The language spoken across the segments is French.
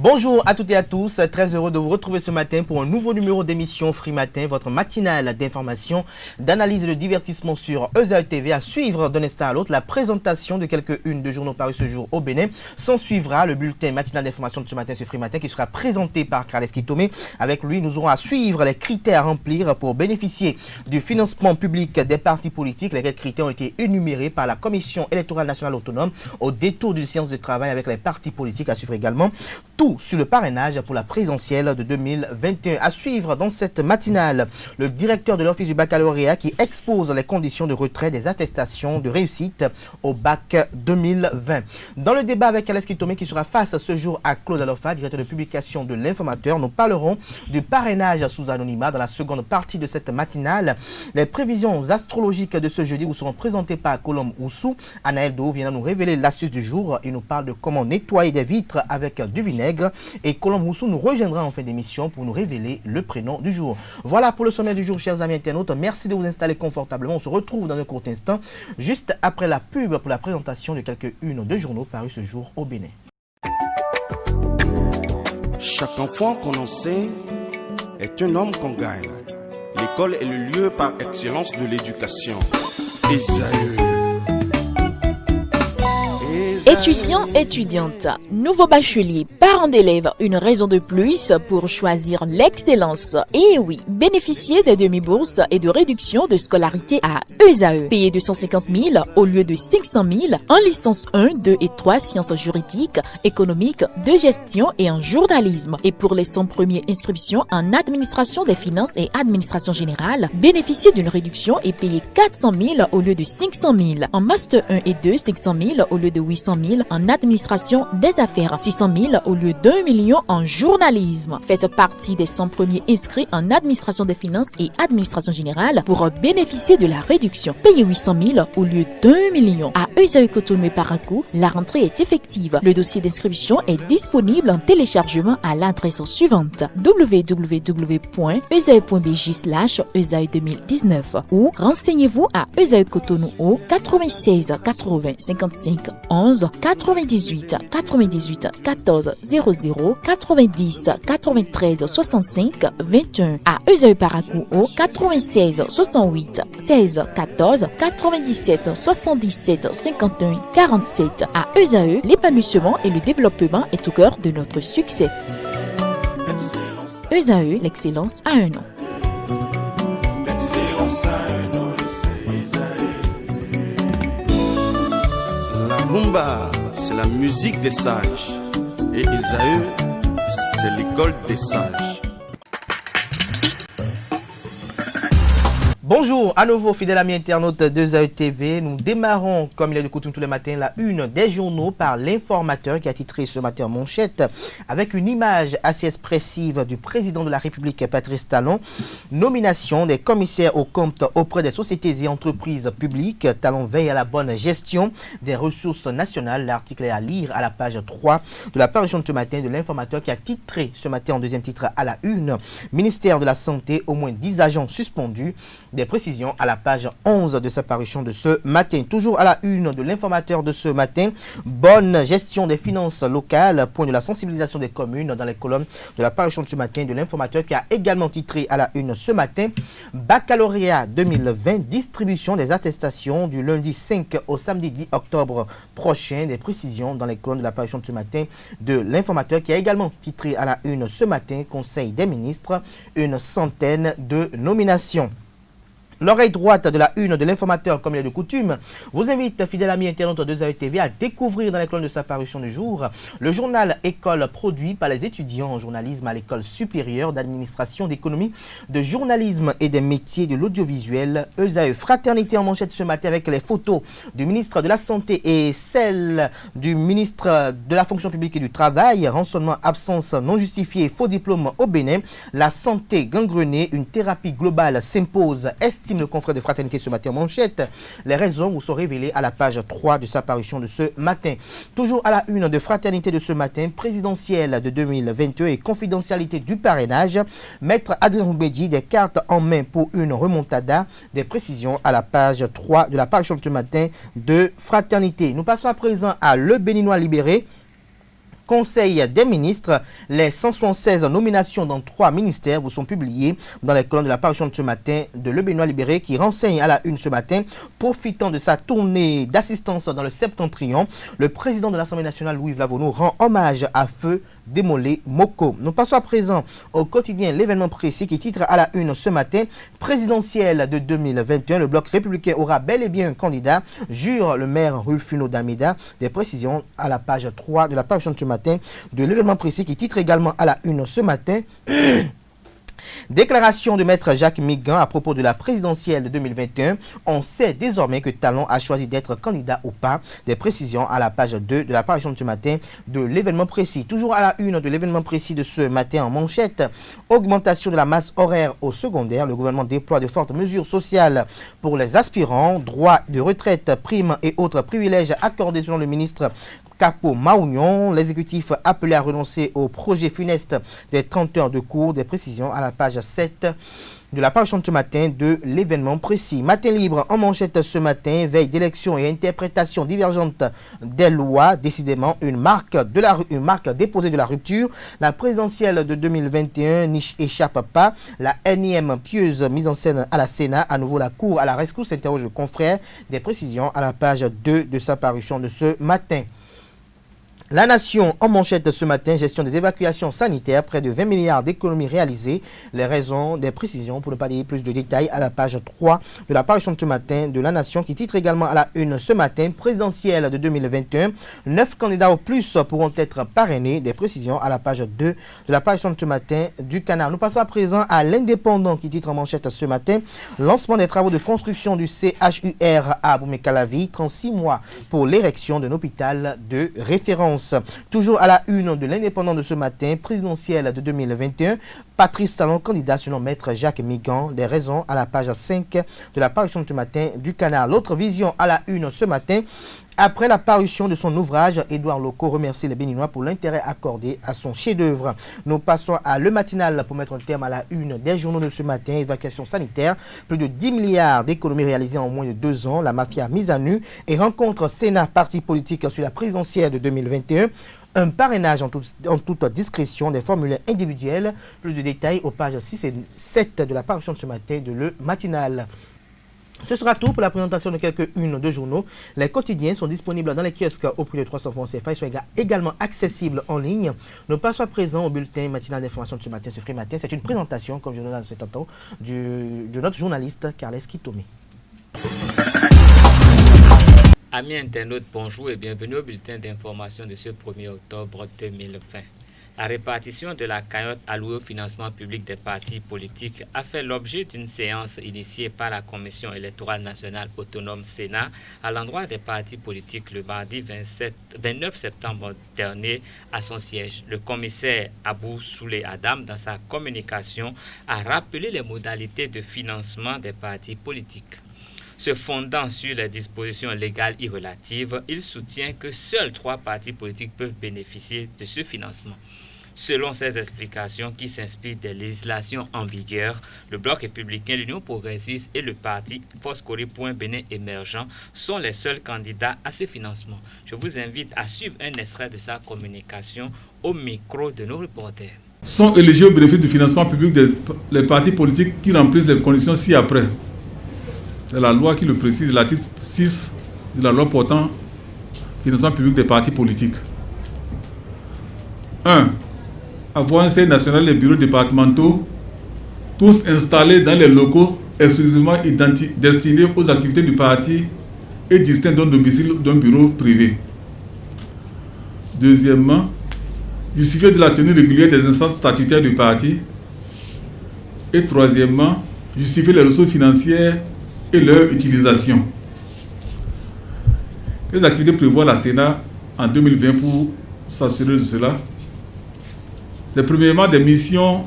Bonjour à toutes et à tous, très heureux de vous retrouver ce matin pour un nouveau numéro d'émission Free Matin, votre matinale d'information, d'analyse et de divertissement sur ESAE TV. À suivre d'un instant à l'autre la présentation de quelques-unes de journaux parus ce jour au Bénin. S'en suivra le bulletin matinal d'information de ce matin sur Free Matin qui sera présenté par Carles Kitomé. Avec lui, nous aurons à suivre les critères à remplir pour bénéficier du financement public des partis politiques. Les critères ont été énumérés par la Commission électorale nationale autonome au détour d'une séance de travail avec les partis politiques. À suivre également tout sur le parrainage pour la présidentielle de 2021. À suivre dans cette matinale, le directeur de l'Office du baccalauréat qui expose les conditions de retrait des attestations de réussite au bac 2020. Dans le débat avec Carles Kitomé qui sera face ce jour à Claude Alofa, directeur de publication de l'Informateur, nous parlerons du parrainage sous anonymat dans la seconde partie de cette matinale. Les prévisions astrologiques de ce jeudi vous seront présentées par Colombe Oussou. Anaël Do vient nous révéler l'astuce du jour. Il nous parle de comment nettoyer des vitres avec du vinaigre. Et Colombe Oussou nous rejoindra en fin d'émission pour nous révéler le prénom du jour. Voilà pour le sommaire du jour, chers amis internautes. Merci de vous installer confortablement. On se retrouve dans un court instant, juste après la pub pour la présentation de quelques-unes de journaux parus ce jour au Bénin. Chaque enfant qu'on enseigne est un homme qu'on gagne. L'école est le lieu par excellence de l'éducation. ESAE. Étudiants, étudiantes, nouveaux bacheliers, parents d'élèves, une raison de plus pour choisir l'excellence. Et oui, bénéficier des demi-bourses et de réductions de scolarité à ESAE. Payer 250 000 au lieu de 500 000 en licence 1, 2 et 3 sciences juridiques, économiques, de gestion et en journalisme. Et pour les 100 premières inscriptions en administration des finances et administration générale, bénéficier d'une réduction et payer 400 000 au lieu de 500 000. En master 1 et 2, 500 000 au lieu de 800 000 en administration des affaires, 600 000 au lieu d'1 million en journalisme. Faites partie des 100 premiers inscrits en administration des finances et administration générale pour bénéficier de la réduction. Payez 800 000 au lieu d'1 million. À ESAE Cotonou et Parakou, la rentrée est effective. Le dossier d'inscription est disponible en téléchargement à l'adresse suivante www.esae.bj/esae2019 ou renseignez-vous à ESAE Cotonou au 96 80 55 11 98 98 14 00 90 93 65 21 à ESAE Parakou au 96 68 16 14 97 77 51 47 à ESAE, l'épanouissement et le développement est au cœur de notre succès. ESAE, l'excellence a un nom. La rumba, c'est la musique des sages. Et ESAE, c'est l'école des sages. Bonjour à nouveau fidèles amis internautes de ESAE TV. Nous démarrons comme il est de coutume tous les matins la une des journaux par l'Informateur qui a titré ce matin en manchette avec une image assez expressive du président de la République Patrice Talon. Nomination des commissaires aux comptes auprès des sociétés et entreprises publiques. Talon veille à la bonne gestion des ressources nationales. L'article est à lire à la page 3 de la parution de ce matin de l'Informateur qui a titré ce matin en deuxième titre à la une. Ministère de la Santé, au moins 10 agents suspendus. Des précisions à la page 11 de sa parution de ce matin. Toujours à la une de l'Informateur de ce matin, bonne gestion des finances locales, point de la sensibilisation des communes dans les colonnes de la parution de ce matin de l'Informateur qui a également titré à la une ce matin, baccalauréat 2020, distribution des attestations du lundi 5 au samedi 10 octobre prochain. Des précisions dans les colonnes de la parution de ce matin de l'Informateur qui a également titré à la une ce matin, Conseil des ministres, une centaine de nominations. L'oreille droite de la une de l'Informateur, comme il est de coutume, vous invite, fidèles amis internautes de ESAE TV, à découvrir dans les colonnes de sa parution du jour le journal École produit par les étudiants en journalisme à l'École supérieure d'administration, d'économie, de journalisme et des métiers de l'audiovisuel. ESAE Fraternité en manchette ce matin avec les photos du ministre de la Santé et celles du ministre de la Fonction publique et du Travail. Rançonnement, absence non justifiée, faux diplôme au Bénin. La santé gangrenée, une thérapie globale s'impose, estime le confrère de Fraternité ce matin en manchette. Les raisons vous sont révélées à la page 3 de sa parution de ce matin. Toujours à la une de Fraternité de ce matin, présidentielle de 2022 et confidentialité du parrainage. Maître Adrien Roubedi, des cartes en main pour une remontada. Des précisions à la page 3 de la parution de ce matin de Fraternité. Nous passons à présent à Le Béninois libéré. Conseil des ministres. Les 176 nominations dans 3 ministères vous sont publiées dans les colonnes de la parution de ce matin de Le Béninois Libéré qui renseigne à la une ce matin. Profitant de sa tournée d'assistance dans le Septentrion, le président de l'Assemblée nationale, Louis Vlavono, rend hommage à Feu Démolé Moko. Nous passons à présent au quotidien L'événement précis qui titre à la une ce matin: présidentielle de 2021, le bloc républicain aura bel et bien un candidat, jure le maire Rulfino d'Almeida. Des précisions à la page 3 de la parution de ce matin de L'événement précis qui titre également à la une ce matin. Déclaration de maître Jacques Migan à propos de la présidentielle de 2021. On sait désormais que Talon a choisi d'être candidat ou pas. Des précisions à la page 2 de la parution de ce matin de L'événement précis. Toujours à la une de L'événement précis de ce matin en manchette: augmentation de la masse horaire au secondaire. Le gouvernement déploie de fortes mesures sociales pour les aspirants. Droits de retraite, primes et autres privilèges accordés selon le ministre Capo Maounion. L'exécutif appelé à renoncer au projet funeste des 30 heures de cours. Des précisions à la page 7 de la parution de ce matin de L'événement précis. Matin libre en manchette ce matin: veille d'élection et interprétation divergente des lois. Décidément une marque déposée de la rupture. La présidentielle de 2021 n'y échappe pas. La énième pieuse mise en scène à la Sénat. À nouveau la cour à la rescousse, s'interroge le confrère. Des précisions à la page 2 de sa parution de ce matin. La Nation en manchette ce matin: gestion des évacuations sanitaires, près de 20 milliards d'économies réalisées. Les raisons, des précisions pour ne pas dire plus de détails à la page 3 de la parution de ce matin de La Nation qui titre également à la une ce matin: présidentielle de 2021, 9 candidats au plus pourront être parrainés. Des précisions à la page 2 de la parution de ce matin du Canard. Nous passons à présent à L'Indépendant qui titre en manchette ce matin: lancement des travaux de construction du CHUR à Boumé-Calavi, 36 mois pour l'érection d'un hôpital de référence. Toujours à la une de L'Indépendant de ce matin: présidentielle de 2021, Patrice Talon candidat selon maître Jacques Migan. Des raisons à la page 5 de la parution de ce matin du Canard. L'autre vision à la une ce matin: après la parution de son ouvrage, Édouard Locaux remercie les Béninois pour l'intérêt accordé à son chef-d'œuvre. Nous passons à Le Matinal pour mettre un terme à la une des journaux de ce matin. Évacuation sanitaire, plus de 10 milliards d'économies réalisées en moins de 2 ans. La mafia mise à nu et rencontre Sénat parti politique sur la présidentielle de 2021. Un parrainage en toute discrétion, des formulaires individuels. Plus de détails aux pages 6 et 7 de la parution de ce matin de Le Matinal. Ce sera tout pour la présentation de quelques-unes de journaux. Les quotidiens sont disponibles dans les kiosques au prix de 300 francs CFA. Ils sont également accessibles en ligne. Nous passons à présent au bulletin matinal d'information de ce matin, ce Free Matin. C'est une présentation, comme je le dis dans cet temps, de notre journaliste Carles Kitomé. Amis internautes, bonjour et bienvenue au bulletin d'information de ce 1er octobre 2020. La répartition de la cagnotte allouée au financement public des partis politiques a fait l'objet d'une séance initiée par la Commission électorale nationale autonome Sénat à l'endroit des partis politiques le mardi 29 septembre dernier à son siège. Le commissaire Abou Souley Adam, dans sa communication, a rappelé les modalités de financement des partis politiques. Se fondant sur les dispositions légales et relatives, il soutient que seuls 3 partis politiques peuvent bénéficier de ce financement. Selon ces explications qui s'inspirent des législations en vigueur, le Bloc républicain, l'Union progressiste et le parti Foscori.Bénin émergent sont les seuls candidats à ce financement. Je vous invite à suivre un extrait de sa communication au micro de nos reporters. Sont éligibles au bénéfice du financement public les partis politiques qui remplissent les conditions ci-après. C'est la loi qui le précise, l'article 6 de la loi portant financement public des partis politiques. 1. Avoir un siège national et bureaux départementaux, tous installés dans les locaux exclusivement destinés aux activités du parti et distincts d'un domicile d'un bureau privé. Deuxièmement, justifier de la tenue régulière des instances statutaires du parti. Et troisièmement, justifier les ressources financières et leur utilisation. Les activités prévoient la Sénat en 2020 pour s'assurer de cela. C'est premièrement des missions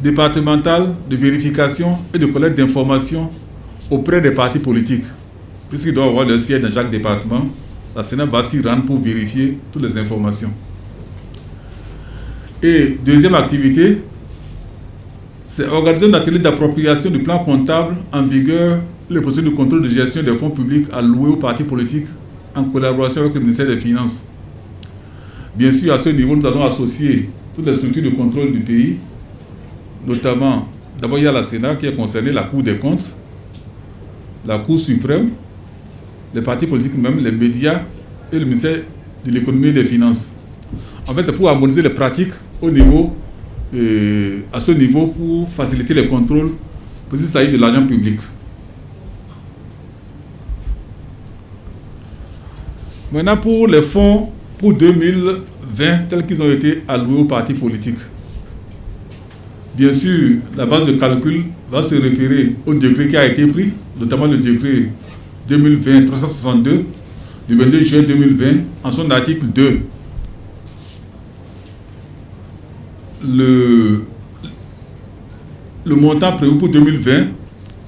départementales de vérification et de collecte d'informations auprès des partis politiques. Puisqu'ils doivent avoir leur siège dans chaque département, la Sénat va s'y rendre pour vérifier toutes les informations. Et deuxième activité, c'est organiser un atelier d'appropriation du plan comptable en vigueur et les procédures de contrôle de gestion des fonds publics alloués aux partis politiques en collaboration avec le ministère des Finances. Bien sûr, à ce niveau, nous allons associer toutes les structures de contrôle du pays, notamment, d'abord il y a la Sénat qui est concernée, la Cour des comptes, la Cour suprême, les partis politiques même, les médias et le ministère de l'économie et des finances. En fait, c'est pour harmoniser les pratiques au niveau, à ce niveau, pour faciliter les contrôles, parce qu'il s'agit de l'argent public. Maintenant, pour les fonds pour 2020, tels qu'ils ont été alloués aux partis politiques. Bien sûr, la base de calcul va se référer au décret qui a été pris, notamment le décret 2020-362 du 22 juin 2020, en son article 2. Le montant prévu pour 2020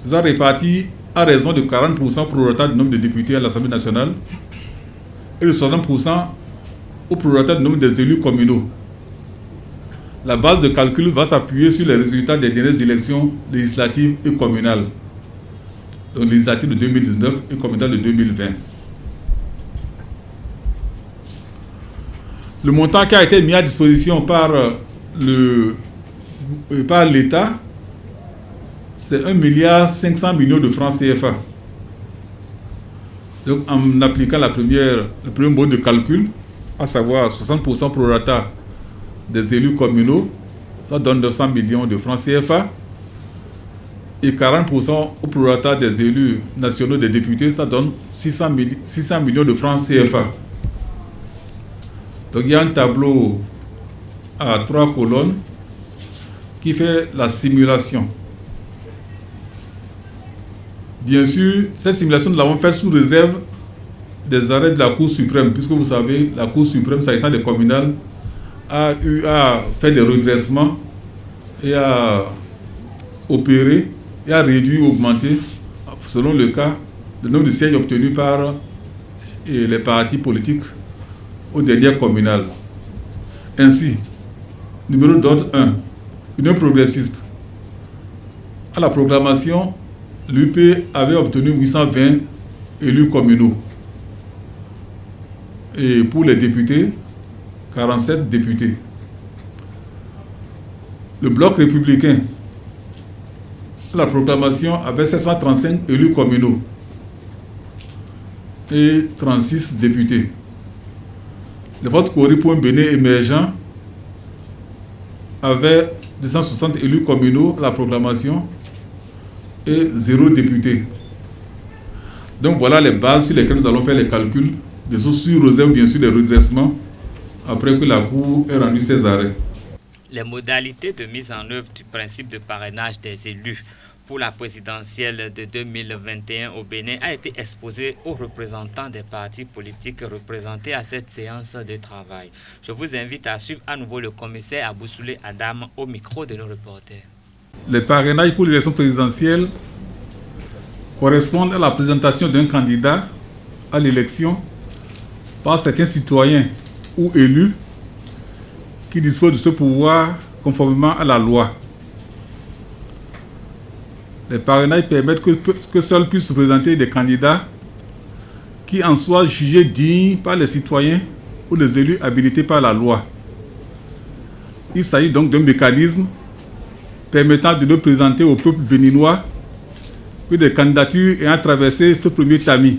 sera réparti à raison de 40% prorata du nombre de députés à l'Assemblée nationale et de 60% au prorata du nombre des élus communaux. La base de calcul va s'appuyer sur les résultats des dernières élections législatives et communales, donc législatives de 2019 et communales de 2020. Le montant qui a été mis à disposition par l'État, c'est 1,5 milliard de francs CFA. Donc, en appliquant le premier mode de calcul, à savoir 60% prorata des élus communaux, ça donne 900 millions de francs CFA. Et 40% au prorata des élus nationaux des députés, ça donne 600 millions de francs CFA. Donc, il y a un tableau à 3 colonnes qui fait la simulation. Bien sûr, cette simulation, nous l'avons faite sous réserve des arrêts de la Cour suprême, puisque vous savez, la Cour suprême, s'agissant des communales, a eu à faire des regressements et à opérer et à réduire, augmenter, selon le cas, le nombre de sièges obtenus par les partis politiques aux dernières communales. Ainsi, numéro d'ordre 1, Union progressiste. À la proclamation, l'UP avait obtenu 820 élus communaux. Et pour les députés, 47 députés. Le bloc républicain, à la proclamation, avait 735 élus communaux et 36 députés. Le vote Cori.Béné émergent avait 260 élus communaux à la proclamation et 0 député. Donc voilà les bases sur lesquelles nous allons faire les calculs, de sous réserve bien sûr des redressements après que la Cour ait rendu ses arrêts. Les modalités de mise en œuvre du principe de parrainage des élus pour la présidentielle de 2021 au Bénin a été exposée aux représentants des partis politiques représentés à cette séance de travail. Je vous invite à suivre à nouveau le commissaire Abousoulé Adam au micro de nos reporters. Les parrainages pour l'élection présidentielle correspondent à la présentation d'un candidat à l'élection par certains citoyens ou élus qui disposent de ce pouvoir conformément à la loi. Les parrainages permettent que seuls puissent se présenter des candidats qui en soient jugés dignes par les citoyens ou les élus habilités par la loi. Il s'agit donc d'un mécanisme permettant de ne présenter au peuple béninois que des candidatures ayant traversé ce premier tamis.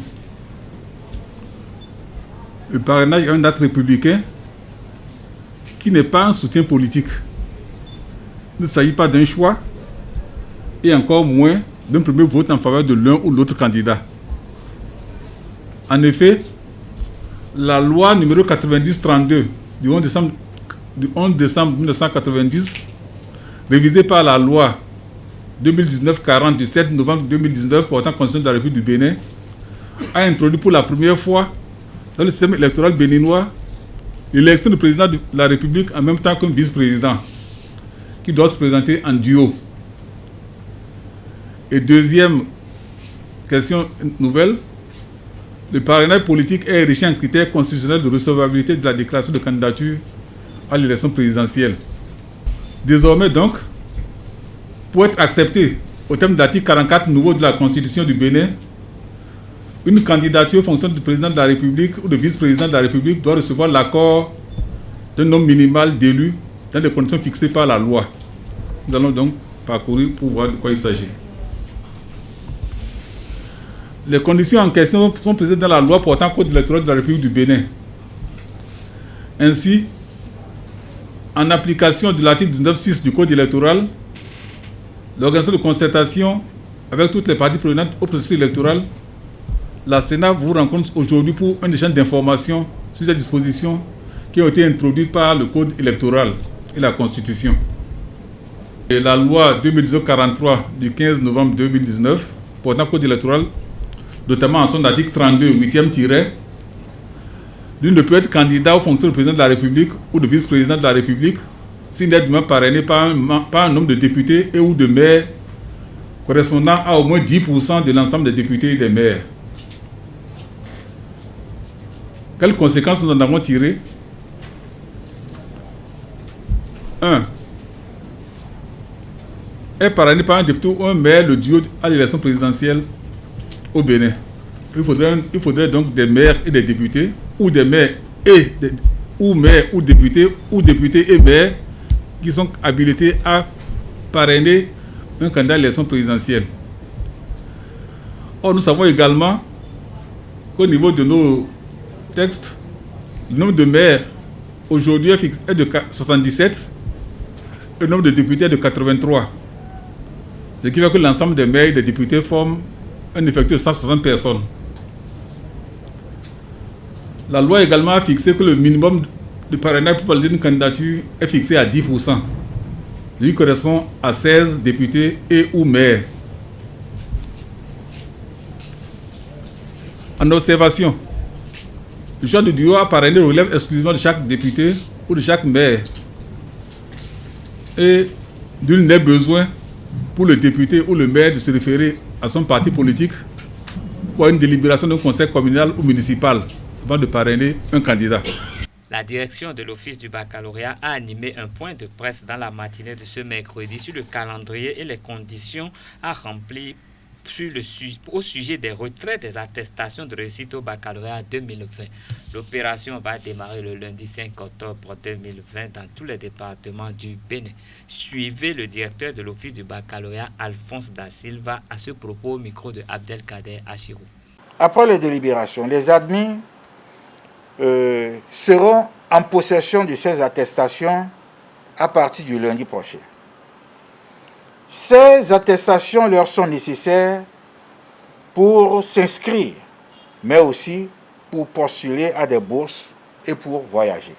Le parrainage est un acte républicain qui n'est pas un soutien politique. Il ne s'agit pas d'un choix et encore moins d'un premier vote en faveur de l'un ou l'autre candidat. En effet, la loi numéro 90-32 du 11 décembre 1990, révisée par la loi 2019-40 du 7 novembre 2019 portant constitution de la République du Bénin, a introduit pour la première fois dans le système électoral béninois l'élection du président de la République en même temps qu'un vice-président qui doit se présenter en duo. Et deuxième question nouvelle, le parrainage politique est enrichi en critères constitutionnels de recevabilité de la déclaration de candidature à l'élection présidentielle. Désormais donc, pour être accepté au terme de l'article 44 nouveau de la Constitution du Bénin, une candidature en fonction du président de la République ou du vice-président de la République doit recevoir l'accord d'un nombre minimal d'élus dans les conditions fixées par la loi. Nous allons donc parcourir pour voir de quoi il s'agit. Les conditions en question sont précisées dans la loi portant code électoral de la République du Bénin. Ainsi, en application de l'article 19.6 du code électoral, l'organisation de concertation avec toutes les parties prenantes au processus électoral, la Sénat vous rencontre aujourd'hui pour un échange d'informations sur ces dispositions qui ont été introduites par le code électoral et la Constitution. Et la loi 2019-43 du 15 novembre 2019 portant code électoral, notamment en son article 32, 8e tiret, l'une ne peut être candidat aux fonctions de président de la République ou de vice-président de la République s'il n'est dûment parrainé par un nombre de députés et ou de maires correspondant à au moins 10% de l'ensemble des députés et des maires. Quelles conséquences nous en avons tirées? 1. Est parrainé par un député ou un maire le duo à l'élection présidentielle au Bénin. Il faudrait donc des maires et des députés, ou des maires et ou maires ou députés et maires qui sont habilités à parrainer un candidat à l'élection présidentielle. Or, nous savons également qu'au niveau de nos textes, le nombre de maires aujourd'hui est de 77, et le nombre de députés est de 83. Ce qui fait que l'ensemble des maires et des députés forment un effectif de 160 personnes. La loi également a fixé que le minimum de parrainage pour valider une candidature est fixé à 10%. Lui correspond à 16 députés et ou maires. En observation, le choix du duo à parrainer relève exclusivement de chaque député ou de chaque maire. Et nul n'est besoin pour le député ou le maire de se référer à son parti politique ou à une délibération d'un conseil communal ou municipal avant de parrainer un candidat. La direction de l'Office du baccalauréat a animé un point de presse dans la matinée de ce mercredi sur le calendrier et les conditions à remplir au sujet des retraits des attestations de réussite au baccalauréat 2020. L'opération va démarrer le lundi 5 octobre 2020 dans tous les départements du Bénin. Suivez le directeur de l'Office du baccalauréat, Alphonse Da Silva, à ce propos au micro de Abdelkader Achirou. Après les délibérations, les admis seront en possession de ces attestations à partir du lundi prochain. Ces attestations leur sont nécessaires pour s'inscrire, mais aussi pour postuler à des bourses et pour voyager.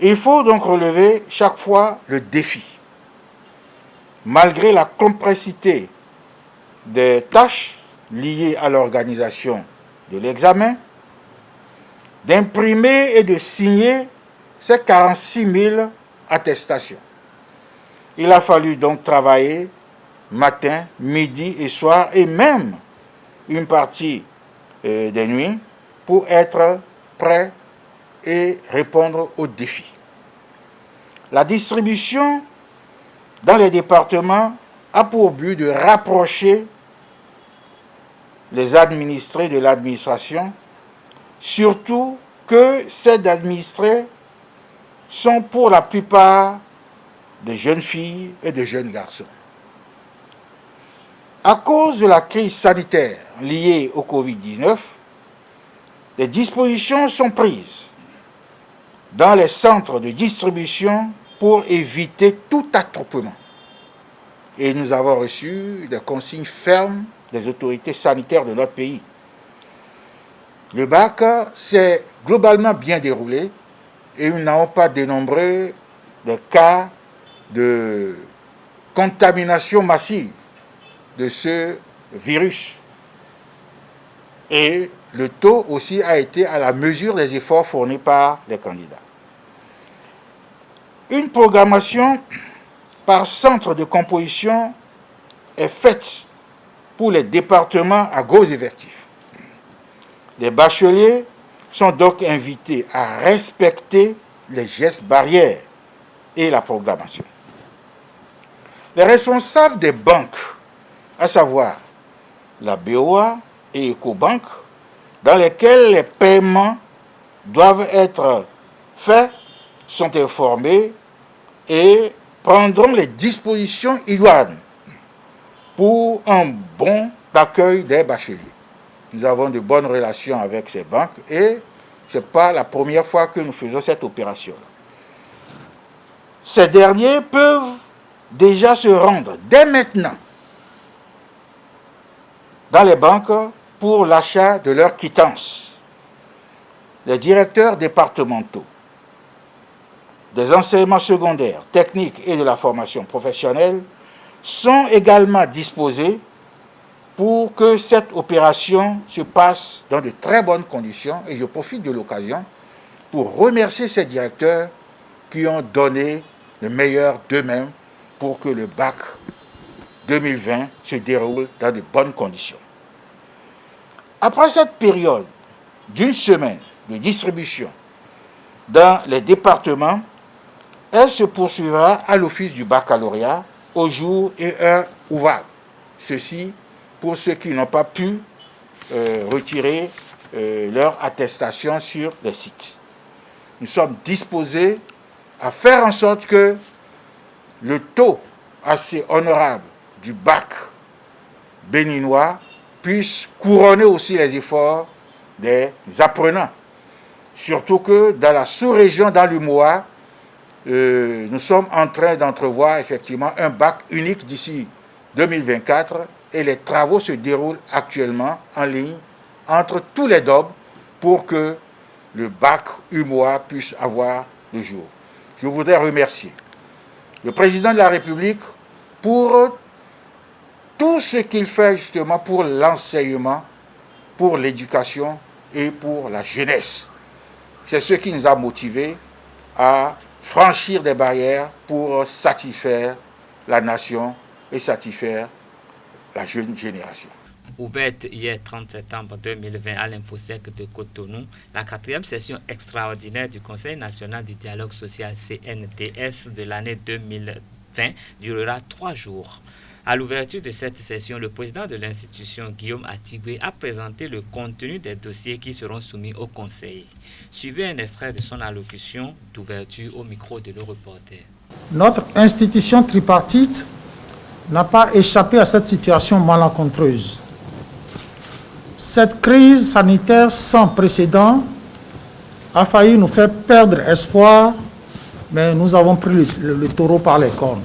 Il faut donc relever chaque fois le défi. Malgré la complexité des tâches liées à l'organisation de l'examen, d'imprimer et de signer ces 46 000 attestations. Il a fallu donc travailler matin, midi et soir, et même une partie des nuits, pour être prêt et répondre aux défis. La distribution dans les départements a pour but de rapprocher les administrés de l'administration, surtout que ces administrés sont pour la plupart des jeunes filles et des jeunes garçons. À cause de la crise sanitaire liée au Covid-19, des dispositions sont prises dans les centres de distribution pour éviter tout attroupement. Et nous avons reçu des consignes fermes des autorités sanitaires de notre pays. Le bac s'est globalement bien déroulé et nous n'avons pas dénombré des cas de contamination massive de ce virus. Et le taux aussi a été à la mesure des efforts fournis par les candidats. Une programmation par centre de composition est faite pour les départements à gros effectifs. Les bacheliers sont donc invités à respecter les gestes barrières et la programmation. Les responsables des banques, à savoir la BOA et Ecobank, dans lesquelles les paiements doivent être faits sont informés et prendront les dispositions idoines pour un bon accueil des bacheliers. Nous avons de bonnes relations avec ces banques et ce n'est pas la première fois que nous faisons cette opération. Ces derniers peuvent déjà se rendre dès maintenant dans les banques pour l'achat de leurs quittances. Les directeurs départementaux des enseignements secondaires, techniques et de la formation professionnelle sont également disposés pour que cette opération se passe dans de très bonnes conditions. Et je profite de l'occasion pour remercier ces directeurs qui ont donné le meilleur d'eux-mêmes pour que le bac 2020 se déroule dans de bonnes conditions. Après cette période d'une semaine de distribution dans les départements, elle se poursuivra à l'office du baccalauréat au jour et heure ouvrables. Ceci pour ceux qui n'ont pas pu retirer leur attestation sur les sites. Nous sommes disposés à faire en sorte que le taux assez honorable du bac béninois puisse couronner aussi les efforts des apprenants. Surtout que dans la sous-région, dans l'UMOA, nous sommes en train d'entrevoir effectivement un bac unique d'ici 2024 et les travaux se déroulent actuellement en ligne entre tous les DOB pour que le bac UMOA puisse avoir le jour. Je voudrais remercier le président de la République pour tout ce qu'il fait justement pour l'enseignement, pour l'éducation et pour la jeunesse. C'est ce qui nous a motivés à franchir des barrières pour satisfaire la nation et satisfaire la jeune génération. Ouverte hier 30 septembre 2020 à l'Infosec de Cotonou, la 4e session extraordinaire du Conseil national du dialogue social CNDS de l'année 2020 durera 3 jours. À l'ouverture de cette session, le président de l'institution, Guillaume Atiboué, a présenté le contenu des dossiers qui seront soumis au Conseil. Suivez un extrait de son allocution d'ouverture au micro de nos reporters. Notre institution tripartite n'a pas échappé à cette situation malencontreuse. Cette crise sanitaire sans précédent a failli nous faire perdre espoir, mais nous avons pris le taureau par les cornes.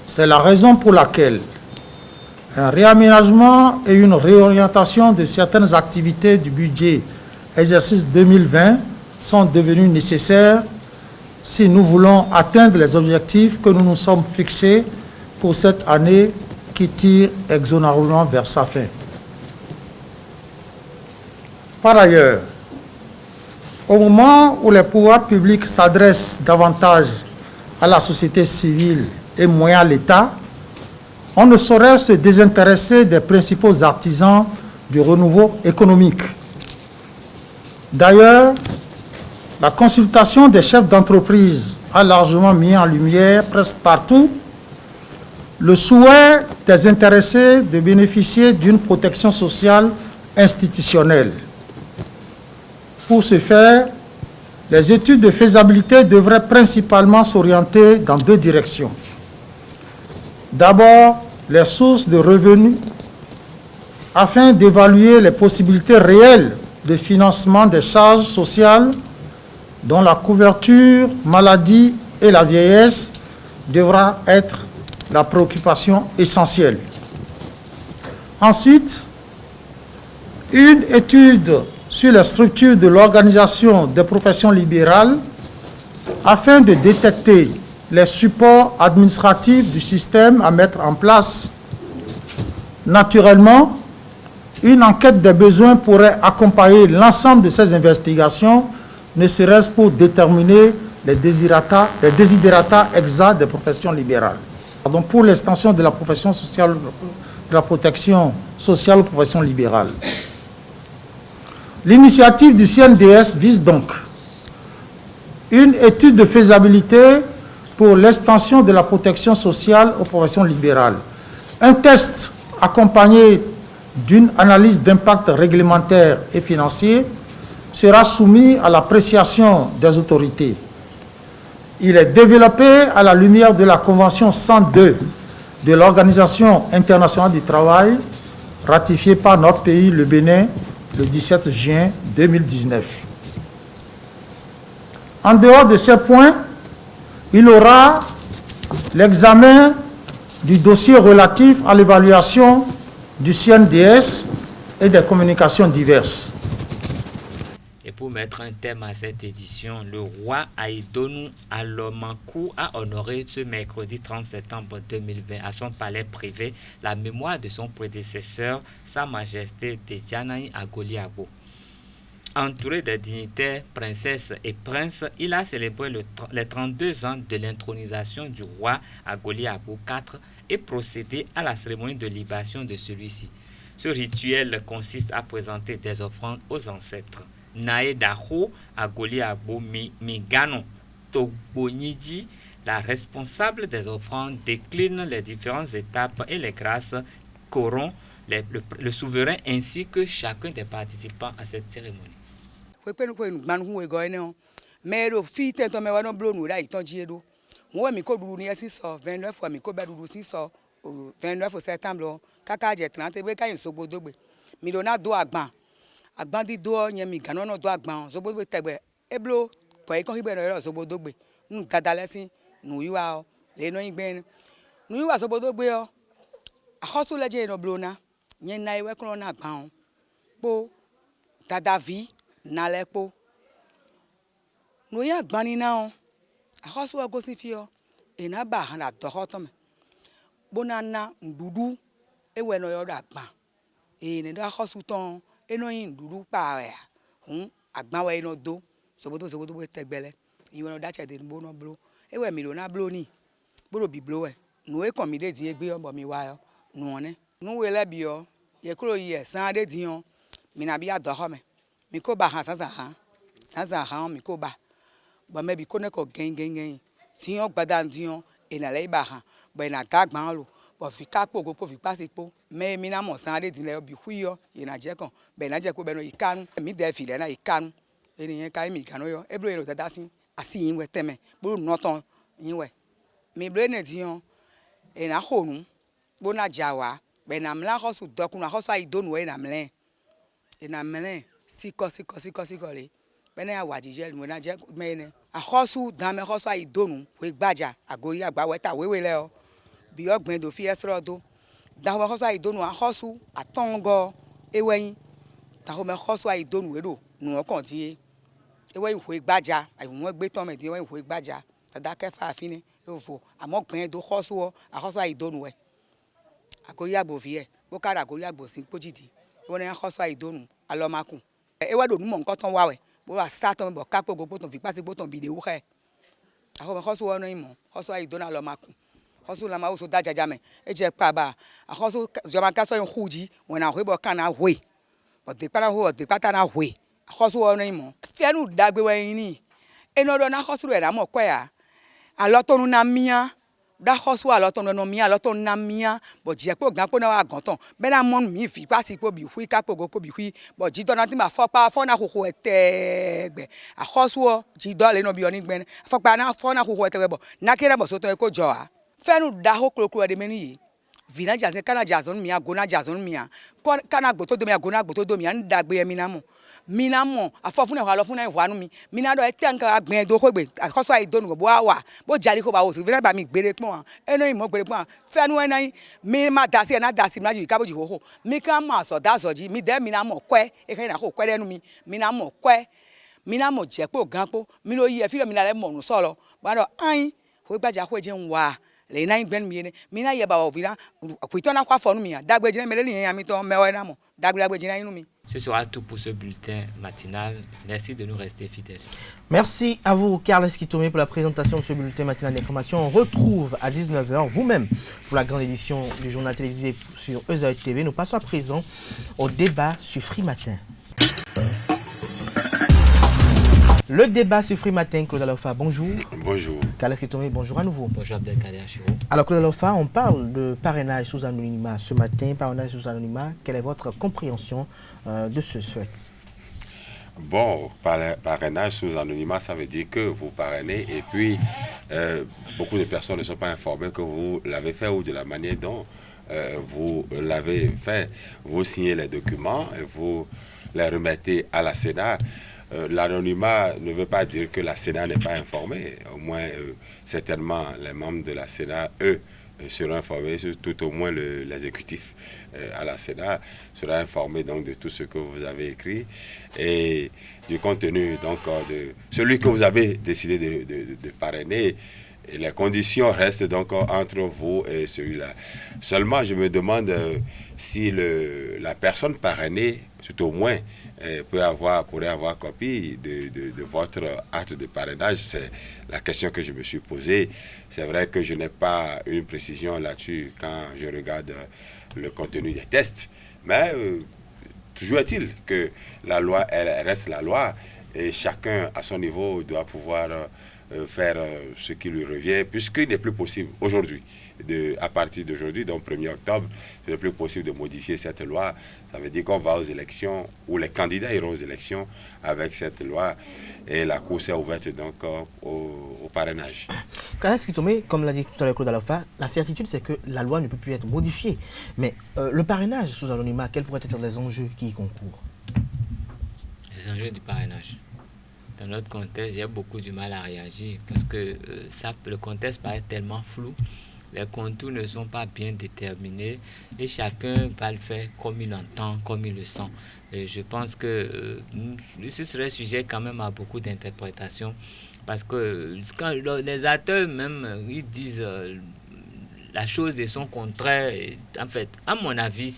C'est la raison pour laquelle un réaménagement et une réorientation de certaines activités du budget exercice 2020 sont devenus nécessaires si nous voulons atteindre les objectifs que nous nous sommes fixés pour cette année qui tire inexorablement vers sa fin. Par ailleurs, au moment où les pouvoirs publics s'adressent davantage à la société civile et moins à l'État, on ne saurait se désintéresser des principaux artisans du renouveau économique. D'ailleurs, la consultation des chefs d'entreprise a largement mis en lumière presque partout le souhait des intéressés de bénéficier d'une protection sociale institutionnelle. Pour ce faire, les études de faisabilité devraient principalement s'orienter dans 2 directions. D'abord, les sources de revenus, afin d'évaluer les possibilités réelles de financement des charges sociales dont la couverture maladie et la vieillesse devra être la préoccupation essentielle. Ensuite, une étude sur les structures de l'organisation des professions libérales afin de détecter les supports administratifs du système à mettre en place. Naturellement, une enquête des besoins pourrait accompagner l'ensemble de ces investigations, ne serait-ce pour déterminer les desiderata exacts des professions libérales. Donc pour l'extension de la profession sociale, de la protection sociale aux professions libérales. L'initiative du CNDS vise donc une étude de faisabilité pour l'extension de la protection sociale aux professions libérales. Un test accompagné d'une analyse d'impact réglementaire et financier sera soumis à l'appréciation des autorités. Il est développé à la lumière de la Convention 102 de l'Organisation internationale du travail, ratifiée par notre pays, le Bénin, le 17 juin 2019. En dehors de ces points, il aura l'examen du dossier relatif à l'évaluation du CNDS et des communications diverses. Et pour mettre un thème à cette édition, le roi Aïdonou Alomankou a honoré ce mercredi 30 septembre 2020 à son palais privé la mémoire de son prédécesseur, Sa Majesté Tejanaï Agoliabo. Entouré de dignitaires, princesses et princes, il a célébré les 32 ans de l'intronisation du roi Agoliabo IV et procédé à la cérémonie de libation de celui-ci. Ce rituel consiste à présenter des offrandes aux ancêtres. Naedaho Agoliabo Migano Togbonidi, la responsable des offrandes, décline les différentes étapes et les grâces qu'auront le souverain ainsi que chacun des participants à cette cérémonie. Agbandi do nyemi ganono do agban zobo be tegbe eblo po ikon hibe no zobo dogbe nu dadalesi nu yiwa o le no igben nu yiwa zobo dogbe o ahosu leje no blona nyen na iwe kro na agban po dadavi na lepo nu ya agbani na o ahosu ogosi fi o ina ba ha na dohotom bonana ndudu ewe no yo agban ne da ahosu ton enoyin duru pa ya agban wa eno do sobodo be tegbele iwo no dache de bo no blo ewe mi lo na blo ni boro bi blo we nu e kon mi de din egbe ombo mi wa yo nu one nu we le bi o ye kuro ye san de din o mi na bi adoho me mi ko ba han sansan han mi ko ba bo me bi ko ne ko gen tin o gbada din o ena le ba han bo ena dagban lo bo fi kapo go po fi pasipo me mi na mo san de din le bi huyo ye na je kan be na je ko be no ikanu mi de fi le na ikanu eni yen kai mi kanu yo ebro ero dada sin asi yin we teme bo no ton yin we mi bre ne din o ena honu bo na jawa be na mla hosu dokun na hosu Aidonu we na mlen ena mlen siko le be na wa jije mo na je me ne a hosu dan me hosu Aidonu we gbaja agori agba we ta wewe le o bi ogben do fi esro do da ho hosu Aidonu a hosu atongo eweyin ta ho me hosu Aidonu we do nu okan ti eweyin we gbaja won gbe ton me di eweyin we gbaja tada kefa afini lo fo amo gben do hosu o a hosu Aidonu we agori agbo fi e bo kara agori agbo sin pojidi won na hosu Aidonu alomakun ewe do nu mo nkan ton wa we bo wa start on bo kapo go poton fi pasi poton bi de wo he a ho me hosu wo no imo hosu Aidonu alomakun hosu la ma wo so dajaja me e je pa ba a hosu joma ka so yin huji won na hwebo kana hwe o de para ho o de pata na hwe a hosu wo no imo fianu dagbe wa yin ni eno do na hosu re na mo kwa ya alotonu na mia da hosu alotonu no mia alotonu na mia bo je pe ogan po na wa gan ton be na mo mi fi pasi po bi hui ka po go po bi hui bo ji do na ti ma fo pa fo na hoho etegbe a hosu o ji do le no bi oni gben fo pa na fo na hoho etegbe bo na kire bo so to e ko jo a fenu da ho krokro de meni yi vina jaze kana jazon mi agona jazon mi kana gbo to do mi agona gbo to do mi an dagbe mi na mo afofun na lo fun na ihwanu mi na do e tenka agben do ko gbe akoso Aidonu bo wa bo jali ko ba wo so vina ba mi gbere pon eno imo gbere pon fenu enan mi ma dasi na dasi na ji ka boji ho mi kan ma so da so ji mi de mi na mo kwe e kan na ko kwe denu mi na mo kwe mi na mo je pe ogan po mi lo yi e fi lo mi na le mo nu so lo ba do ayin ho gbaja ko je nwa le na igben mi ne mi na ye ba ovira kwito na kwa fonu mi dagbe jina mele ni yan mi to mewe na mo dagbe jina inu mi. Ce sera tout pour ce bulletin matinal. Merci de nous rester fidèles. Merci à vous, Carles Kitomé, pour la présentation de ce bulletin matinal d'information. On retrouve à 19h, vous-même, pour la grande édition du journal télévisé sur EZAE TV. Nous passons à présent au débat sur Free Matin. Le débat sur Free Matin, Claude Alofa, bonjour. Bonjour. Carles Kitomé, bonjour à nouveau. Bonjour Abdelkader Chiro. Alors Claude Alofa, on parle de parrainage sous anonymat ce matin. Parrainage sous anonymat, quelle est votre compréhension de ce fait? Bon, parrainage sous anonymat, ça veut dire que vous parrainez et puis beaucoup de personnes ne sont pas informées que vous l'avez fait ou de la manière dont vous l'avez fait. Vous signez les documents et vous les remettez à la Sénat. L'anonymat ne veut pas dire que la Sénat n'est pas informée. Au moins, certainement, les membres de la Sénat, eux, seront informés, tout au moins l'exécutif à la Sénat sera informé donc de tout ce que vous avez écrit et du contenu donc de celui que vous avez décidé de parrainer. Et les conditions restent donc entre vous et celui-là. Seulement, je me demande si la personne parrainée, tout au moins, pourrait avoir copie de votre acte de parrainage. C'est la question que je me suis posée. C'est vrai que je n'ai pas une précision là-dessus quand je regarde le contenu des tests. Mais toujours est-il que la loi, elle reste la loi et chacun à son niveau doit pouvoir faire ce qui lui revient, puisqu'il n'est plus possible aujourd'hui, à partir d'aujourd'hui, donc 1er octobre, ce n'est plus possible de modifier cette loi. Ça veut dire qu'on va aux élections, ou les candidats iront aux élections avec cette loi, et la Cour s'est ouverte donc au parrainage. Comme l'a dit tout à l'heure Claude Alofa, la certitude c'est que la loi ne peut plus être modifiée. Mais le parrainage sous anonymat, quels pourraient être les enjeux qui y concourent? Les enjeux du parrainage. Dans notre contexte, j'ai beaucoup du mal à réagir parce que le contexte paraît tellement flou, les contours ne sont pas bien déterminés et chacun va le faire comme il entend, comme il le sent. Et je pense que ce serait sujet quand même à beaucoup d'interprétations parce que quand les acteurs même, ils disent la chose est son contraire. En fait, à mon avis,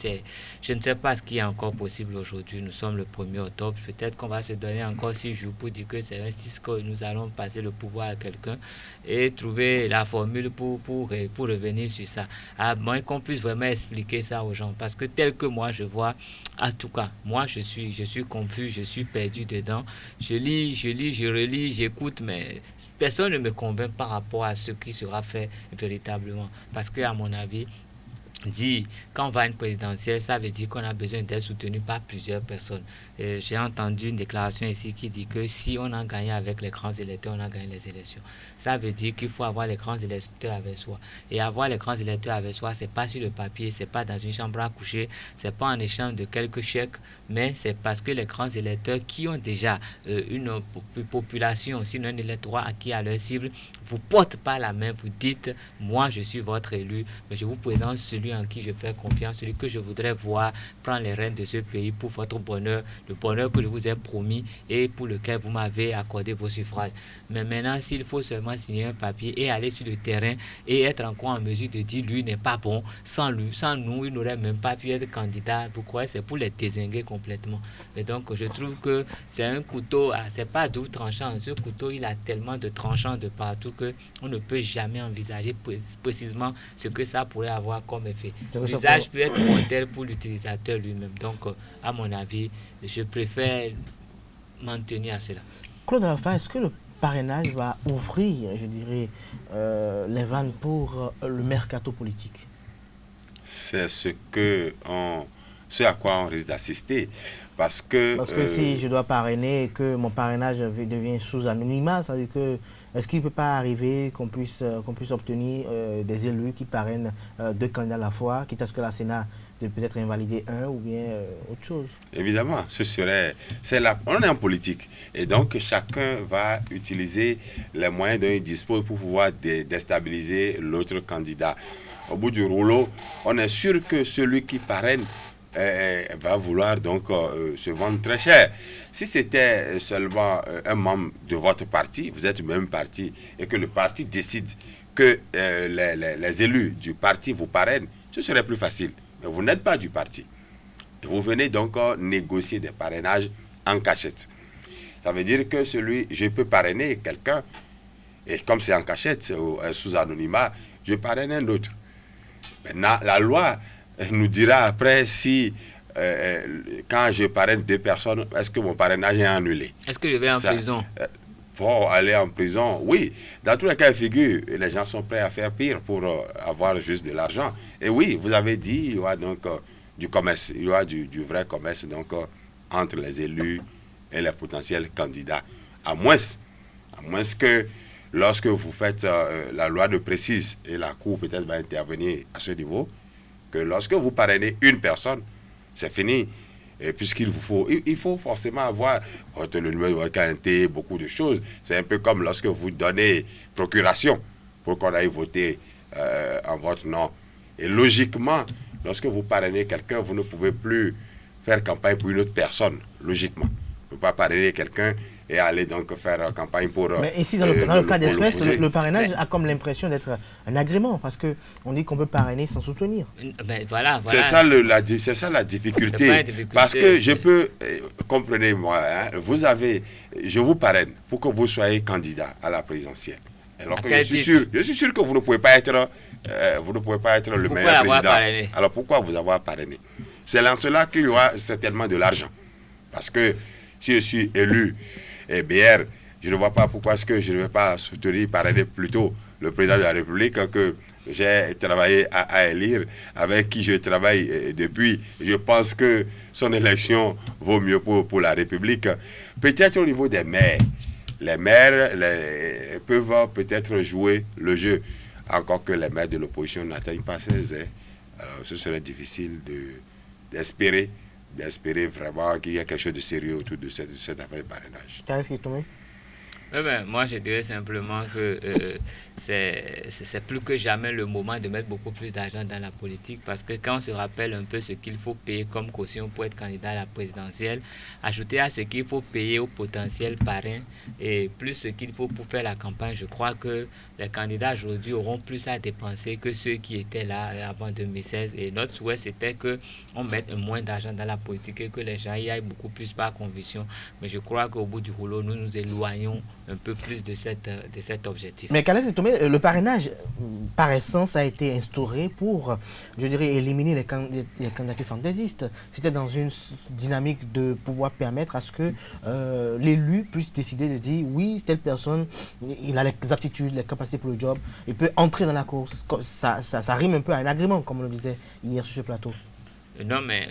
je ne sais pas ce qui est encore possible aujourd'hui. Nous sommes le 1er octobre. Peut-être qu'on va se donner encore 6 jours pour dire que c'est ainsi que nous allons passer le pouvoir à quelqu'un et trouver la formule pour revenir sur ça. À moins qu'on puisse vraiment expliquer ça aux gens. Parce que tel que moi je vois, en tout cas, moi je suis confus, je suis perdu dedans. Je lis, je relis, j'écoute, mais personne ne me convainc par rapport à ce qui sera fait véritablement. Parce que, à mon avis, quand on va à une présidentielle, ça veut dire qu'on a besoin d'être soutenu par plusieurs personnes. J'ai entendu une déclaration ici qui dit que si on a gagné avec les grands électeurs, on a gagné les élections. Ça veut dire qu'il faut avoir les grands électeurs avec soi. Et avoir les grands électeurs avec soi, c'est pas sur le papier, c'est pas dans une chambre à coucher, c'est pas en échange de quelques chèques, mais c'est parce que les grands électeurs qui ont déjà une population, sinon un électorat acquis à leur cible, vous portent pas la main, vous dites, moi je suis votre élu, mais je vous présente celui en qui je fais confiance, celui que je voudrais voir prendre les rênes de ce pays pour votre bonheur, le bonheur que je vous ai promis et pour lequel vous m'avez accordé vos suffrages. Mais maintenant, s'il faut seulement signer un papier et aller sur le terrain et être encore en mesure de dire lui n'est pas bon, sans nous, il n'aurait même pas pu être candidat. Pourquoi? C'est pour les dézinguer complètement. Et donc, je trouve que c'est un couteau, c'est pas double tranchant. Ce couteau, il a tellement de tranchants de partout qu'on ne peut jamais envisager précisément ce que ça pourrait avoir comme effet. L'usage peut être mortel pour l'utilisateur lui-même. Donc, à mon avis, je préfère m'en tenir à cela. Claude Alofa, est-ce que le parrainage va ouvrir, je dirais, les vannes pour le mercato politique? C'est ce à quoi on risque d'assister. Parce que si je dois parrainer et que mon parrainage devient sous anonymat, ça veut dire que est-ce qu'il ne peut pas arriver qu'on puisse obtenir des élus qui parrainent 2 candidats à la fois, quitte à ce que la Sénat de peut-être invalider un ou bien autre chose? Évidemment, on est en politique et donc chacun va utiliser les moyens dont il dispose pour pouvoir déstabiliser l'autre candidat. Au bout du rouleau, on est sûr que celui qui parraine va vouloir donc se vendre très cher. Si c'était seulement un membre de votre parti, vous êtes du même parti, et que le parti décide que les élus du parti vous parrainent, ce serait plus facile. Mais vous n'êtes pas du parti. Et vous venez donc négocier des parrainages en cachette. Ça veut dire que je peux parrainer quelqu'un, et comme c'est en cachette, sous anonymat, je parraine un autre. Maintenant, la loi nous dira après si, quand je parraine 2 personnes, est-ce que mon parrainage est annulé? Est-ce que je vais en prison? Pour aller en prison, oui. Dans tous les cas de figure, les gens sont prêts à faire pire pour avoir juste de l'argent. Et oui, vous avez dit, il y aura donc du commerce, il y aura du vrai commerce donc, entre les élus et les potentiels candidats. À moins que lorsque vous faites la loi de précise, et la Cour peut-être va intervenir à ce niveau, que lorsque vous parrainez une personne, c'est fini. Et puisqu'il vous faut, il faut forcément avoir le numéro de votre qualité, beaucoup de choses. C'est un peu comme lorsque vous donnez procuration pour qu'on aille voter en votre nom. Et logiquement, lorsque vous parrainez quelqu'un, vous ne pouvez plus faire campagne pour une autre personne, logiquement. Vous ne pouvez pas parrainer quelqu'un et aller donc faire campagne pour... Mais ici, dans le cas d'Espèce, le parrainage a comme l'impression d'être un agrément, parce qu'on dit qu'on peut parrainer sans soutenir. Ben, voilà. C'est ça la difficulté. Parce que je peux... comprenez-moi, hein, je vous parraine pour que vous soyez candidat à la présidentielle. Alors que je suis sûr que vous ne pouvez pas être, le meilleur président. Parrainé. Alors pourquoi vous avoir parrainé? C'est en cela qu'il y aura certainement de l'argent. Parce que si je suis élu BR, je ne vois pas pourquoi est-ce que je ne vais pas soutenir, parrainer plutôt le président de la République que j'ai travaillé à élire, avec qui je travaille depuis. Je pense que son élection vaut mieux pour la République. Peut-être au niveau des maires. Les maires peuvent peut-être jouer le jeu, encore que les maires de l'opposition n'atteignent pas 16 ans. Alors ce serait difficile d'espérer vraiment qu'il y a quelque chose de sérieux autour de cette affaire de parrainage. Qu'est-ce qui est tombé? Moi, je dirais simplement que c'est plus que jamais le moment de mettre beaucoup plus d'argent dans la politique, parce que quand on se rappelle un peu ce qu'il faut payer comme caution pour être candidat à la présidentielle, ajouter à ce qu'il faut payer au potentiel parrain et plus ce qu'il faut pour faire la campagne, je crois que les candidats aujourd'hui auront plus à dépenser que ceux qui étaient là avant 2016. Et notre souhait, c'était qu'on mette moins d'argent dans la politique et que les gens y aillent beaucoup plus par conviction. Mais je crois qu'au bout du rouleau, nous nous éloignons un peu plus de cet objectif. Mais Kalès Etomé, le parrainage, par essence, a été instauré pour, je dirais, éliminer les candidatures fantaisistes. C'était dans une dynamique de pouvoir permettre à ce que l'élu puisse décider de dire oui, telle personne, il a les aptitudes, les capacités pour le job, il peut entrer dans la course. Ça rime un peu à un agrément, comme on le disait hier sur ce plateau. Non, mais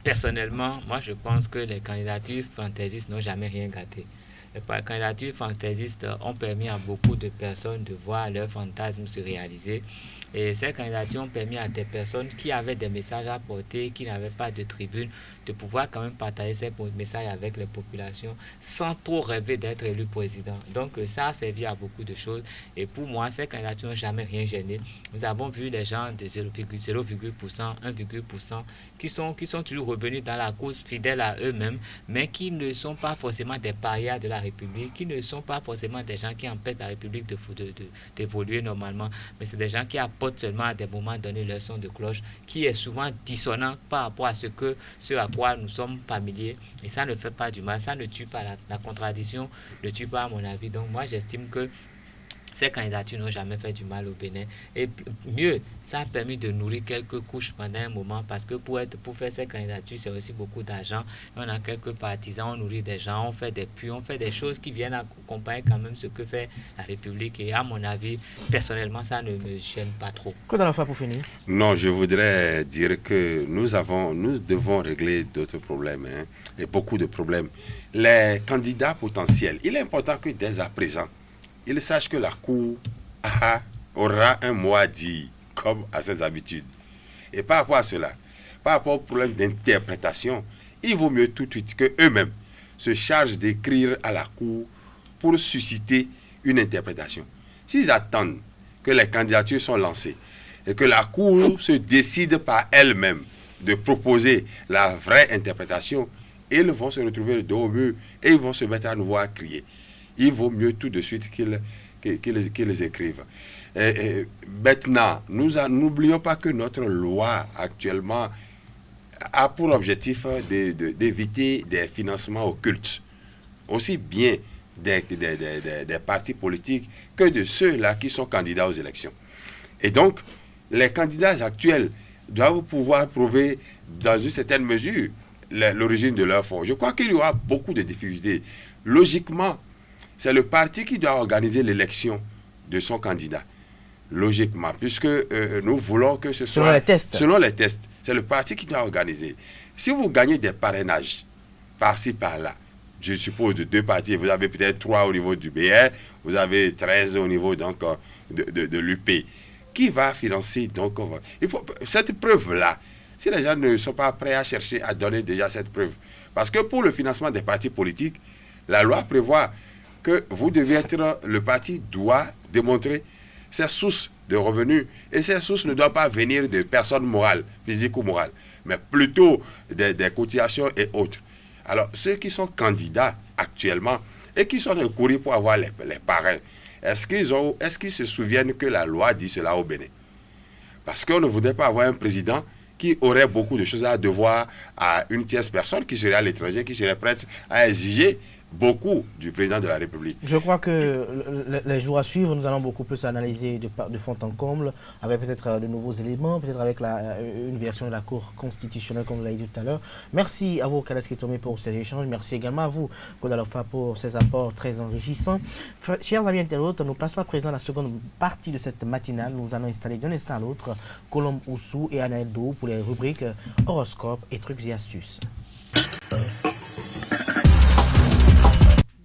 personnellement, moi je pense que les candidatures fantaisistes n'ont jamais rien gâté. Les candidatures fantaisistes ont permis à beaucoup de personnes de voir leurs fantasmes se réaliser. Et ces candidatures ont permis à des personnes qui avaient des messages à porter, qui n'avaient pas de tribune, de pouvoir quand même partager ces messages avec les populations sans trop rêver d'être élu président. Donc ça a servi à beaucoup de choses. Et pour moi, ces candidatures n'ont jamais rien gêné. Nous avons vu les gens de 0,1% qui sont toujours revenus dans la course, fidèles à eux-mêmes, mais qui ne sont pas forcément des parias de la République, qui ne sont pas forcément des gens qui empêchent la République d'évoluer normalement, mais c'est des gens qui apportent seulement à des moments donnés leur son de cloche, qui est souvent dissonant par rapport à ce à quoi nous sommes familiers. Et ça ne fait pas du mal, ça ne tue pas la contradiction, ne tue pas à mon avis. Donc moi j'estime que ces candidatures n'ont jamais fait du mal au Bénin. Et mieux, ça a permis de nourrir quelques couches pendant un moment, parce que pour faire ces candidatures, c'est aussi beaucoup d'argent. On a quelques partisans, on nourrit des gens, on fait des puits, on fait des choses qui viennent accompagner quand même ce que fait la République. Et à mon avis, personnellement, ça ne me gêne pas trop. Que dans la fin pour finir? Non, je voudrais dire que nous devons régler d'autres problèmes, hein, et beaucoup de problèmes. Les candidats potentiels, il est important que dès à présent, il sache que la Cour aura un mot à dire, comme à ses habitudes. Et par rapport à cela, par rapport au problème d'interprétation, il vaut mieux tout de suite qu'eux-mêmes se chargent d'écrire à la Cour pour susciter une interprétation. S'ils attendent que les candidatures soient lancées et que la Cour se décide par elle-même de proposer la vraie interprétation, ils vont se retrouver le dos au mur et ils vont se mettre à nouveau à crier. Il vaut mieux tout de suite qu'ils écrivent. Maintenant, n'oublions pas que notre loi actuellement a pour objectif d'éviter des financements occultes, aussi bien des partis politiques que de ceux-là qui sont candidats aux élections. Et donc, les candidats actuels doivent pouvoir prouver dans une certaine mesure l'origine de leur fonds. Je crois qu'il y aura beaucoup de difficultés. Logiquement, c'est le parti qui doit organiser l'élection de son candidat. Logiquement, puisque nous voulons que ce soit... Selon les tests. C'est le parti qui doit organiser. Si vous gagnez des parrainages par-ci, par-là, je suppose, de 2 partis. Vous avez peut-être 3 au niveau du BR, vous avez 13 au niveau donc, de l'UP. Qui va financer donc il faut cette preuve-là, si les gens ne sont pas prêts à chercher à donner déjà cette preuve. Parce que pour le financement des partis politiques, la loi prévoit que vous devez être, le parti doit démontrer ses sources de revenus. Et ces sources ne doivent pas venir de personnes morales, physiques ou morales, mais plutôt des cotisations et autres. Alors, ceux qui sont candidats actuellement et qui sont courus pour avoir les parrains, est-ce qu'ils se souviennent que la loi dit cela au Bénin? Parce qu'on ne voudrait pas avoir un président qui aurait beaucoup de choses à devoir à une tierce personne qui serait à l'étranger, qui serait prête à exiger beaucoup du président de la République. Je crois que les jours à suivre, nous allons beaucoup plus analyser de fond en comble, avec peut-être de nouveaux éléments, peut-être avec une version de la Cour constitutionnelle, comme vous l'avez dit tout à l'heure. Merci à vous, Kalaski Tomé, pour ces échanges. Merci également à vous, Kodalofa, pour ces apports très enrichissants. Chers amis internautes, nous passons à présent à la seconde partie de cette matinale. Nous allons installer d'un instant à l'autre Colombe Oussou et Anaël Do pour les rubriques horoscope et trucs et astuces.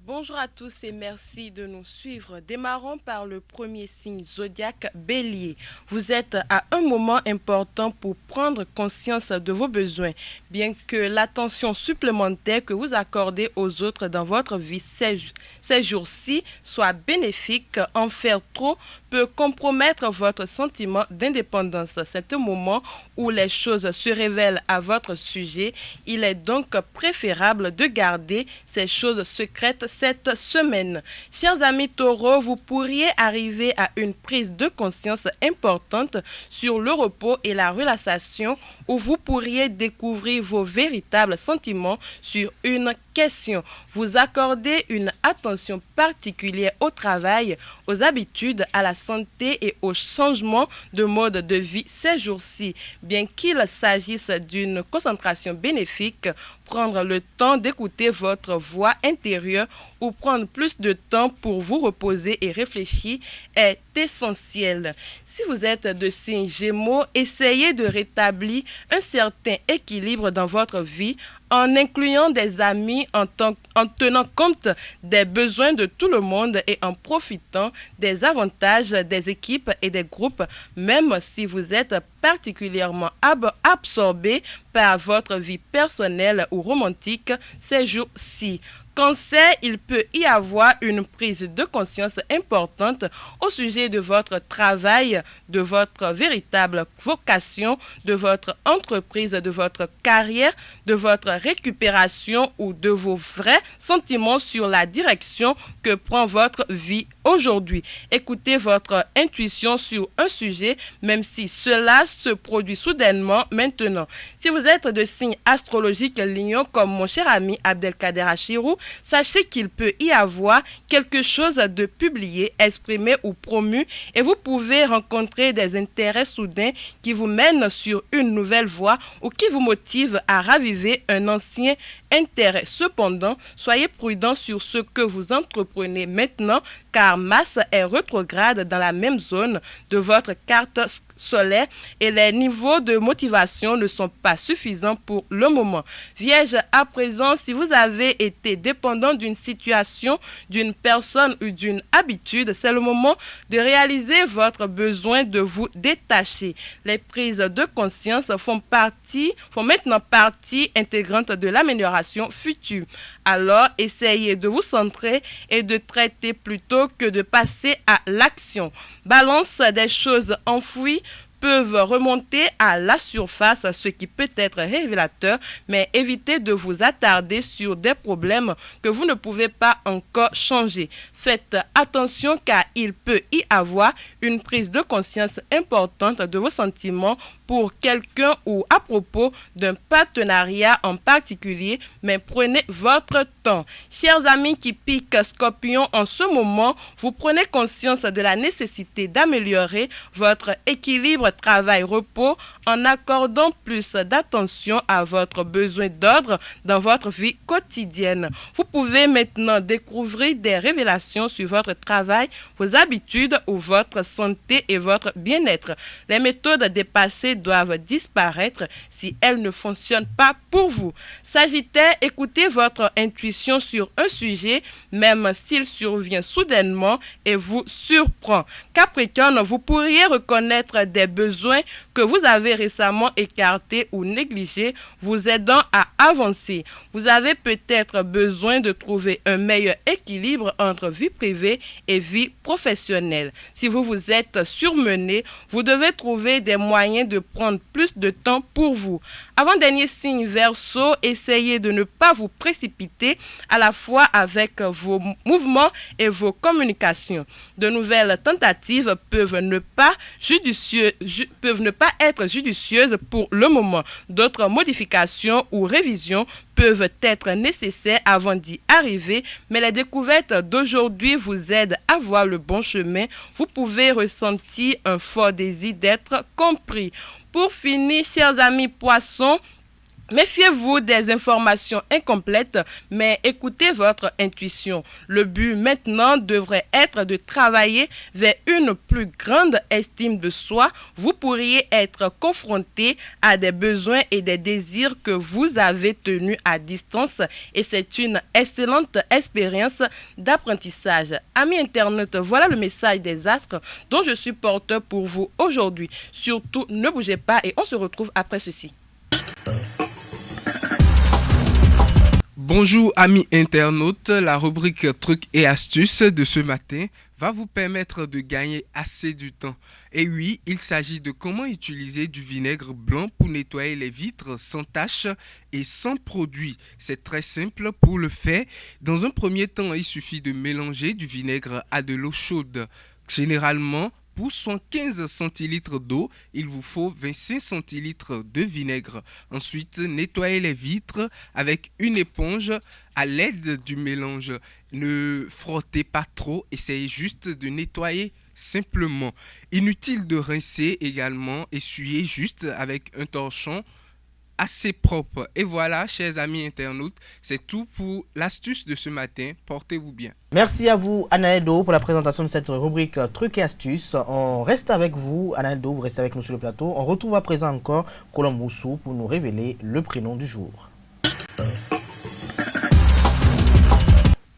Bonjour à tous et merci de nous suivre. Démarrons par le premier signe zodiaque Bélier. Vous êtes à un moment important pour prendre conscience de vos besoins. Bien que l'attention supplémentaire que vous accordez aux autres dans votre vie ces jours-ci soit bénéfique, en faire trop peut compromettre votre sentiment d'indépendance. C'est un moment où les choses se révèlent à votre sujet. Il est donc préférable de garder ces choses secrètes cette semaine. Chers amis taureaux, vous pourriez arriver à une prise de conscience importante sur le repos et la relaxation, où vous pourriez découvrir vos véritables sentiments sur une question. Vous accordez une attention particulière au travail, aux habitudes, à la santé et au changement de mode de vie ces jours-ci. Bien qu'il s'agisse d'une concentration bénéfique, prendre le temps d'écouter votre voix intérieure ou prendre plus de temps pour vous reposer et réfléchir est essentiel. Si vous êtes de signe Gémeaux, essayez de rétablir un certain équilibre dans votre vie en incluant des amis, en tenant compte des besoins de tout le monde et en profitant des avantages des équipes et des groupes, même si vous êtes particulièrement absorbé par votre vie personnelle ou romantique ces jours-ci. Cancer, il peut y avoir une prise de conscience importante au sujet de votre travail, de votre véritable vocation, de votre entreprise, de votre carrière, de votre récupération ou de vos vrais sentiments sur la direction que prend votre vie aujourd'hui. Écoutez votre intuition sur un sujet, même si cela se produit soudainement maintenant. Si vous êtes de signe astrologique Lion, comme mon cher ami Abdelkader Achirou, sachez qu'il peut y avoir quelque chose de publié, exprimé ou promu, et vous pouvez rencontrer des intérêts soudains qui vous mènent sur une nouvelle voie ou qui vous motivent à raviver un ancien intérêt. Cependant, soyez prudent sur ce que vous entreprenez maintenant, car Mars est rétrograde dans la même zone de votre carte solaire et les niveaux de motivation ne sont pas suffisants pour le moment. Vierge, à présent, si vous avez été dépendant d'une situation, d'une personne ou d'une habitude, c'est le moment de réaliser votre besoin de vous détacher. Les prises de conscience font maintenant partie intégrante de l'amélioration future. Alors, essayez de vous centrer et de traiter plutôt que de passer à l'action. Balance, des choses enfouies peuvent remonter à la surface, ce qui peut être révélateur, mais évitez de vous attarder sur des problèmes que vous ne pouvez pas encore changer. Faites attention car il peut y avoir une prise de conscience importante de vos sentiments pour quelqu'un ou à propos d'un partenariat en particulier, mais prenez votre temps. Chers amis qui piquent Scorpion, en ce moment, vous prenez conscience de la nécessité d'améliorer votre équilibre travail-repos en accordant plus d'attention à votre besoin d'ordre dans votre vie quotidienne. Vous pouvez maintenant découvrir des révélations sur votre travail, vos habitudes ou votre santé et votre bien-être. Les méthodes dépassées doivent disparaître si elles ne fonctionnent pas pour vous. Sagittaire, écoutez votre intuition sur un sujet, même s'il survient soudainement et vous surprend. Capricorne, vous pourriez reconnaître des besoins que vous avez récemment écartés ou négligés, vous aidant à avancer. Vous avez peut-être besoin de trouver un meilleur équilibre entre vie privée et vie professionnelle. Si vous vous êtes surmené, vous devez trouver des moyens de prendre plus de temps pour vous. Avant-dernier signe Verseau, essayez de ne pas vous précipiter à la fois avec vos mouvements et vos communications. De nouvelles tentatives peuvent ne pas être judicieuses pour le moment. D'autres modifications ou révisions peuvent être nécessaires avant d'y arriver, mais les découvertes d'aujourd'hui vous aident à voir le bon chemin. Vous pouvez ressentir un fort désir d'être compris. Pour finir, chers amis poissons, méfiez-vous des informations incomplètes, mais écoutez votre intuition. Le but maintenant devrait être de travailler vers une plus grande estime de soi. Vous pourriez être confronté à des besoins et des désirs que vous avez tenus à distance et c'est une excellente expérience d'apprentissage. Amis internautes, voilà le message des astres dont je suis porteur pour vous aujourd'hui. Surtout, ne bougez pas et on se retrouve après ceci. Bonjour amis internautes, la rubrique trucs et astuces de ce matin va vous permettre de gagner assez du temps. Et oui, il s'agit de comment utiliser du vinaigre blanc pour nettoyer les vitres sans tache et sans produit. C'est très simple pour le faire. Dans un premier temps, il suffit de mélanger du vinaigre à de l'eau chaude. Généralement, pour 115 centilitres d'eau, il vous faut 25 centilitres de vinaigre. Ensuite, nettoyez les vitres avec une éponge à l'aide du mélange. Ne frottez pas trop, essayez juste de nettoyer simplement. Inutile de rincer également, essuyez juste avec un torchon assez propre. Et voilà, chers amis internautes, c'est tout pour l'astuce de ce matin. Portez-vous bien. Merci à vous, Anaëldo, pour la présentation de cette rubrique Trucs et Astuces. On reste avec vous, Anaëldo, vous restez avec nous sur le plateau. On retrouve à présent encore Colombe Moussou pour nous révéler le prénom du jour.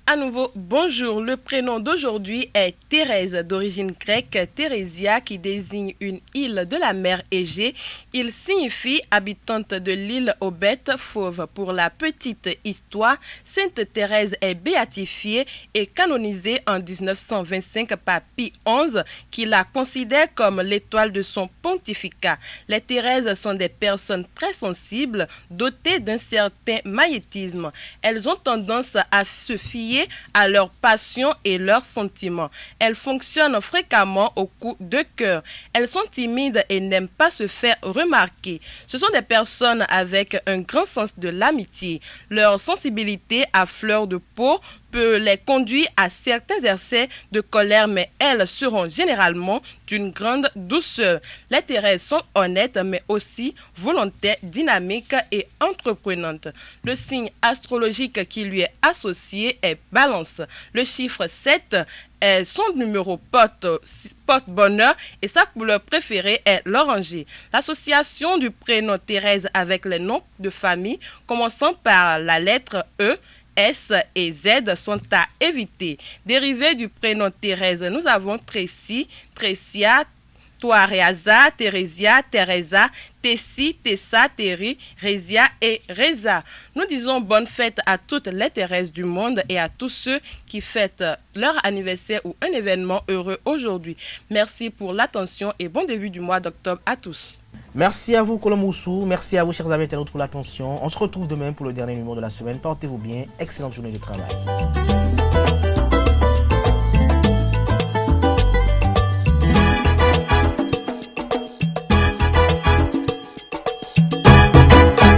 À nouveau, bonjour. Le prénom d'aujourd'hui est Thérèse, d'origine grecque, Thérésia, qui désigne une île de la mer Égée. Il signifie habitante de l'île aux bêtes fauves. Pour la petite histoire, Sainte Thérèse est béatifiée et canonisée en 1925 par Pie XI, qui la considère comme l'étoile de son pontificat. Les Thérèses sont des personnes très sensibles, dotées d'un certain magnétisme. Elles ont tendance à se fier à leurs passions et leurs sentiments. Elles fonctionnent fréquemment au coup de cœur. Elles sont timides et n'aiment pas se faire remarquer. Ce sont des personnes avec un grand sens de l'amitié. Leur sensibilité à fleur de peau peut les conduire à certains excès de colère, mais elles seront généralement d'une grande douceur. Les Thérèses sont honnêtes, mais aussi volontaires, dynamiques et entreprenantes. Le signe astrologique qui lui est associé est Balance. Le chiffre 7 est son numéro porte-bonheur et sa couleur préférée est l'oranger. L'association du prénom Thérèse avec les noms de famille commençant par la lettre E, S et Z sont à éviter. Dérivé du prénom Thérèse, nous avons Tracy, Trécia, Toareaza, Thérésia, Teresa, Tessie, Tessa, Terry, Résia et Reza. Nous disons bonne fête à toutes les Thérèses du monde et à tous ceux qui fêtent leur anniversaire ou un événement heureux aujourd'hui. Merci pour l'attention et bon début du mois d'octobre à tous. Merci à vous, Colombe Moussou. Merci à vous, chers amis internautes, pour l'attention. On se retrouve demain pour le dernier numéro de la semaine. Portez-vous bien. Excellente journée de travail.